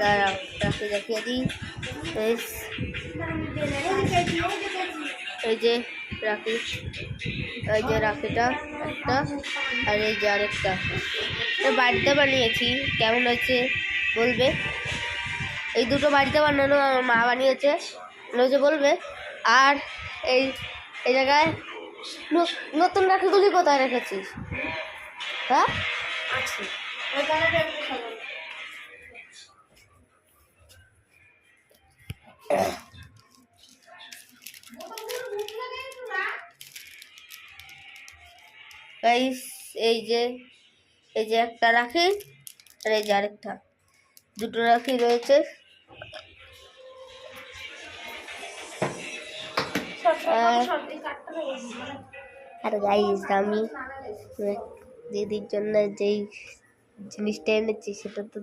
দাঁড়াও রাখি দেখিয়ে দিই। এই যে রাখি, এই যে রাখিটা একটা, আর এই যে আরেকটা। বাড়িতে বানিয়েছি, কেমন হয়েছে বলবে। এই দুটো বাড়িতে বানানো, আমার মা বানিয়েছে, যে বলবে। আর এই এই জায়গায় নতুন রাখিগুলি কোথায় রেখেছিস? হ্যাঁ আছে। এই যে একটা রাখি, আর এই যে আরেকটা, দুটো রাখি রয়েছে। আর গাইস আমি দিদির জন্য যেই জিনিসটা এনেছি সেটা তো